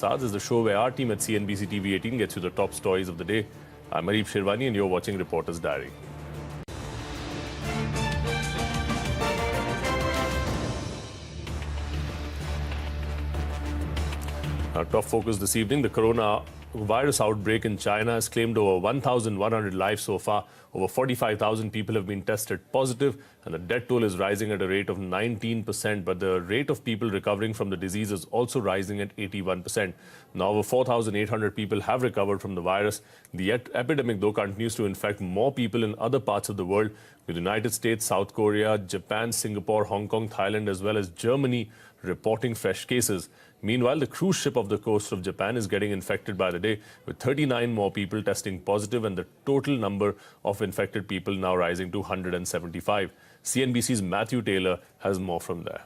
This is the show where our team at CNBC-TV18 gets you the top stories of the day. I'm Mareep Shirwani and you're watching Reporter's Diary. Our top focus this evening, the coronavirus outbreak in China has claimed over 1,100 lives so far. Over 45,000 people have been tested positive, and the death toll is rising at a rate of 19%. But the rate of people recovering from the disease is also rising at 81%. Now, over 4,800 people have recovered from the virus. The epidemic, though, continues to infect more people in other parts of the world, with the United States, South Korea, Japan, Singapore, Hong Kong, Thailand, as well as Germany reporting fresh cases. Meanwhile, the cruise ship off the coast of Japan is getting infected by the day, with 39 more people testing positive and the total number of infected people now rising to 175. CNBC's Matthew Taylor has more from there.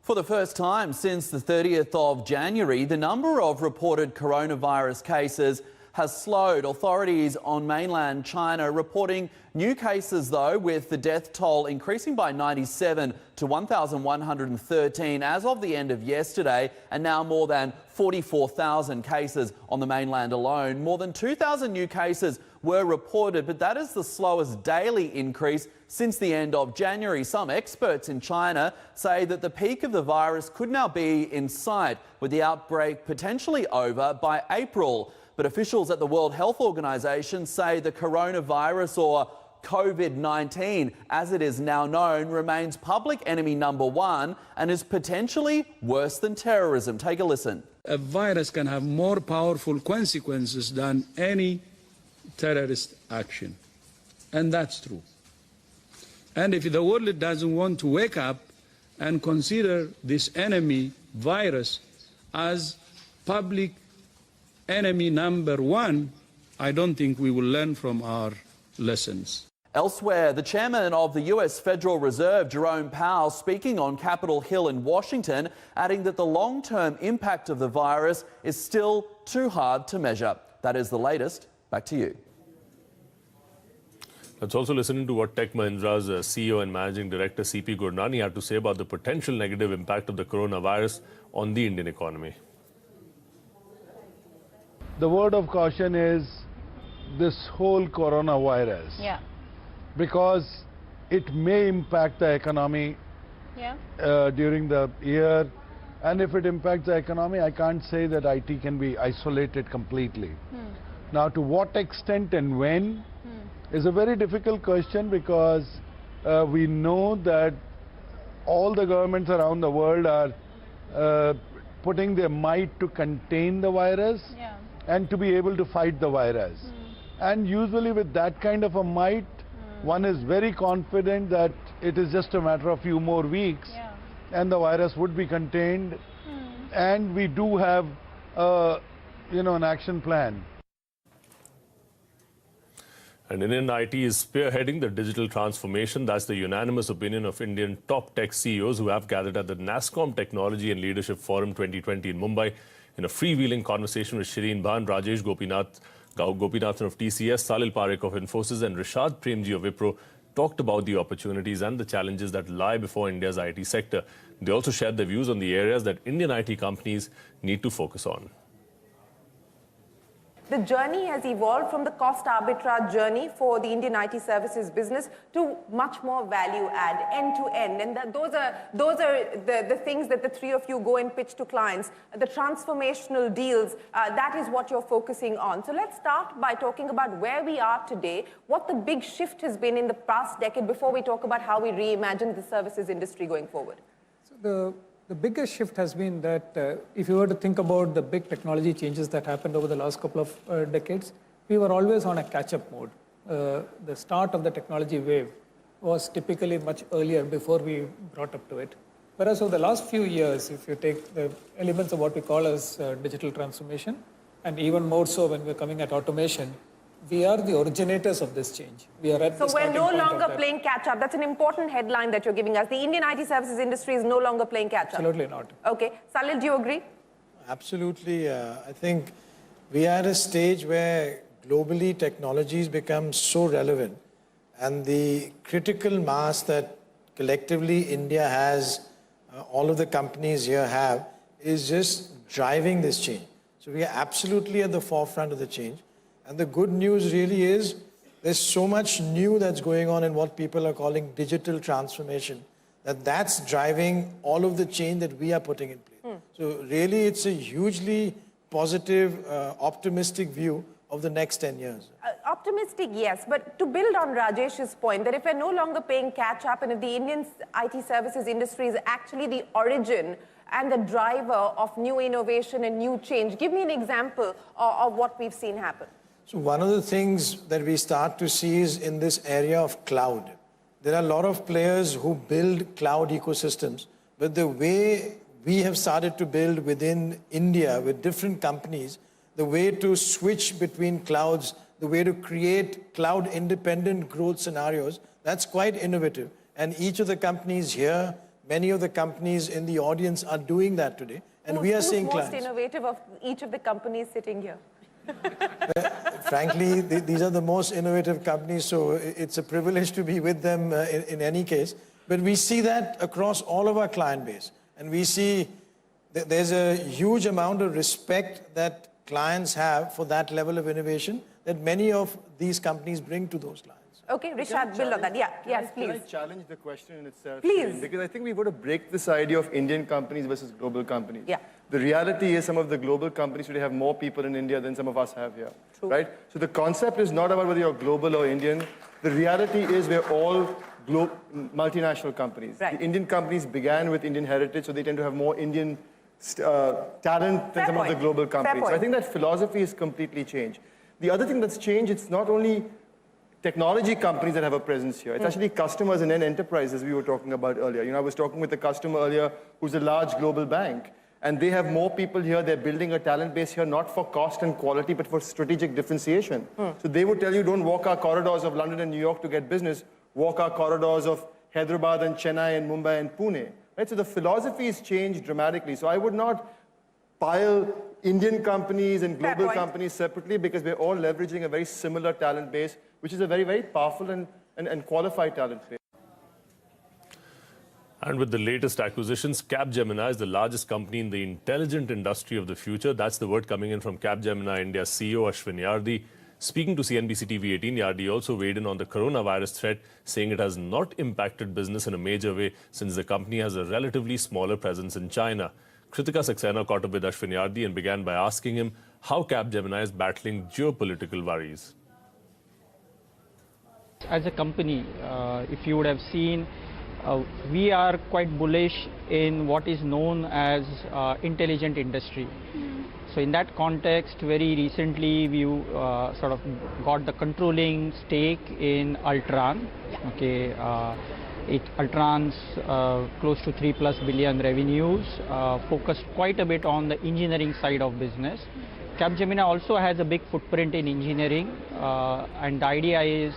For the first time since the 30th of January, the number of reported coronavirus cases has slowed. Authorities on mainland China reporting new cases, though, with the death toll increasing by 97 to 1,113 as of the end of yesterday, and now more than 44,000 cases on the mainland alone. More than 2,000 new cases were reported, but that is the slowest daily increase since the end of January. Some experts in China say that the peak of the virus could now be in sight, with the outbreak potentially over by April. But officials at the World Health Organization say the coronavirus, or COVID-19 as it is now known, remains public enemy #1 and is potentially worse than terrorism. Take a listen. A virus can have more powerful consequences than any terrorist action. And that's true. And if the world doesn't want to wake up and consider this enemy virus as public enemy #1, I don't think we will learn from our lessons. Elsewhere, the chairman of the US Federal Reserve, Jerome Powell, speaking on Capitol Hill in Washington, adding that the long-term impact of the virus is still too hard to measure. That is the latest. Back to you. Let's also listen to what Tech Mahindra's CEO and Managing Director C.P. Gurnani had to say about the potential negative impact of the coronavirus on the Indian economy. The word of caution is this whole coronavirus. Yeah. Because it may impact the economy during the year. And if it impacts the economy, I can't say that IT can be isolated completely. Now, to what extent and when is a very difficult question, because we know that all the governments around the world are putting their might to contain the virus and to be able to fight the virus. And usually with that kind of a might, one is very confident that it is just a matter of few more weeks and the virus would be contained. And we do have, an action plan. And Indian IT is spearheading the digital transformation. That's the unanimous opinion of Indian top tech CEOs who have gathered at the NASSCOM Technology and Leadership Forum 2020 in Mumbai. In a freewheeling conversation with Shireen Bhan, Rajesh Gopinathan of TCS, Salil Parekh of Infosys and Rishad Premji of Wipro talked about the opportunities and the challenges that lie before India's IT sector. They also shared their views on the areas that Indian IT companies need to focus on. The journey has evolved from the cost arbitrage journey for the Indian IT services business to much more value add, end to end. And those are the things that the three of you go and pitch to clients. The transformational deals, that is what you're focusing on. So let's start by talking about where we are today, what the big shift has been in the past decade before we talk about how we reimagine the services industry going forward. So the biggest shift has been that if you were to think about the big technology changes that happened over the last couple of decades, we were always on a catch-up mode. The start of the technology wave was typically much earlier before we brought up to it. Whereas over the last few years, if you take the elements of what we call as digital transformation, and even more so when we're coming at automation, we are the originators of this change. We are at so the we're no longer that. playing catch-up. That's an important headline that you're giving us. The Indian IT services industry is no longer playing catch-up. Absolutely not. Okay. Salil, do you agree? Absolutely. I think we are at a stage where globally technologies become so relevant, and the critical mass that collectively India has, all of the companies here have, is just driving this change. So we are absolutely at the forefront of the change. And the good news really is there's so much new that's going on in what people are calling digital transformation, that's driving all of the change that we are putting in place. So really it's a hugely positive, optimistic view of the next 10 years. Optimistic, yes, but to build on Rajesh's point that if we're no longer paying catch up and if the Indian IT services industry is actually the origin and the driver of new innovation and new change, give me an example of what we've seen happen. So one of the things that we start to see is in this area of cloud. There are a lot of players who build cloud ecosystems, but the way we have started to build within India with different companies, the way to switch between clouds, the way to create cloud-independent growth scenarios, that's quite innovative. And each of the companies here, many of the companies in the audience are doing that today. And we are seeing clients. Who's most innovative of each of the companies sitting here? Frankly, these are the most innovative companies, so it's a privilege to be with them in any case. But we see that across all of our client base. And we see that there's a huge amount of respect that clients have for that level of innovation that many of these companies bring to those clients. Okay, Rishad, build on that. Yeah, yes, please. Can I challenge the question in itself? Please. Because I think we've got to break this idea of Indian companies versus global companies. Yeah. The reality is some of the global companies today have more people in India than some of us have here. True. Right? So the concept is not about whether you're global or Indian. The reality is we're all multinational companies. Right. The Indian companies began with Indian heritage, so they tend to have more Indian talent than some of the global companies. So I think that philosophy has completely changed. The other thing that's changed, it's not only technology companies that have a presence here. It's actually customers and then enterprises we were talking about earlier. You know, I was talking with a customer earlier who's a large global bank, and they have more people here. They're building a talent base here, not for cost and quality, but for strategic differentiation. So they would tell you, don't walk our corridors of London and New York to get business. Walk our corridors of Hyderabad and Chennai and Mumbai and Pune. Right? So the philosophy has changed dramatically. So I would not pile Indian companies and global companies separately because we're all leveraging a very similar talent base, which is a very, very powerful and qualified talent base. And with the latest acquisitions, Capgemini is the largest company in the intelligent industry of the future. That's the word coming in from Capgemini India's CEO Ashwin Yardi. Speaking to CNBC-TV18, Yardi also weighed in on the coronavirus threat, saying it has not impacted business in a major way since the company has a relatively smaller presence in China. Kritika Saxena caught up with Ashwin Yardi and began by asking him how Capgemini is battling geopolitical worries. As a company, if you would have seen, we are quite bullish in what is known as intelligent industry. So in that context, very recently we sort of got the controlling stake in Altran. Okay, Altran's close to 3+ billion revenues, focused quite a bit on the engineering side of business. Capgemini also has a big footprint in engineering, and the idea is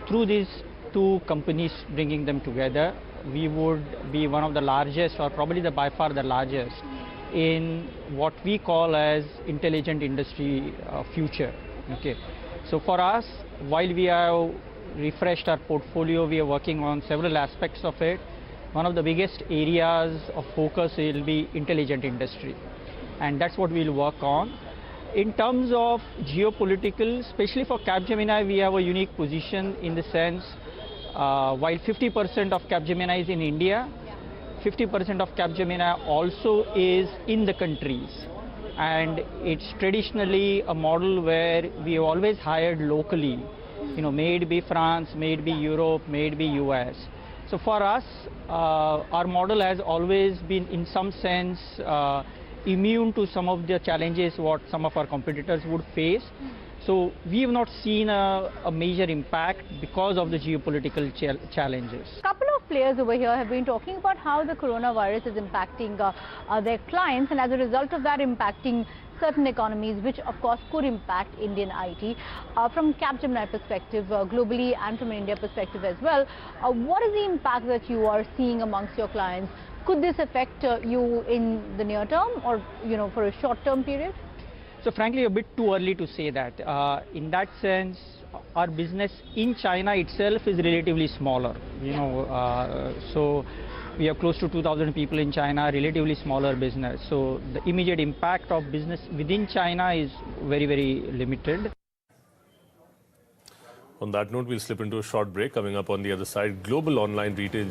through these two companies bringing them together, we would be one of the largest, or probably by far the largest, in what we call as intelligent industry future. Okay, so for us, while we have refreshed our portfolio, we are working on several aspects of it. One of the biggest areas of focus will be intelligent industry, and that's what we'll work on. In terms of geopolitical, especially for Capgemini, we have a unique position in the sense, while 50% of Capgemini is in India, 50% of Capgemini also is in the countries, and it's traditionally a model where we have always hired locally. You know, may it be France, may it be Europe, may it be US. So for us, our model has always been in some sense immune to some of the challenges what some of our competitors would face. So we have not seen a major impact because of the geopolitical challenges. A couple of players over here have been talking about how the coronavirus is impacting their clients, and as a result of that impacting certain economies, which of course could impact Indian IT. From Capgemini perspective, globally, and from India perspective as well, what is the impact that you are seeing amongst your clients? Could this affect you in the near term, or for a short-term period? So frankly, a bit too early to say that. In that sense, our business in China itself is relatively smaller. So We have close to 2,000 people in China, relatively smaller business. So the immediate impact of business within China is very, very limited. On that note, we'll slip into a short break. Coming up on the other side, global online retail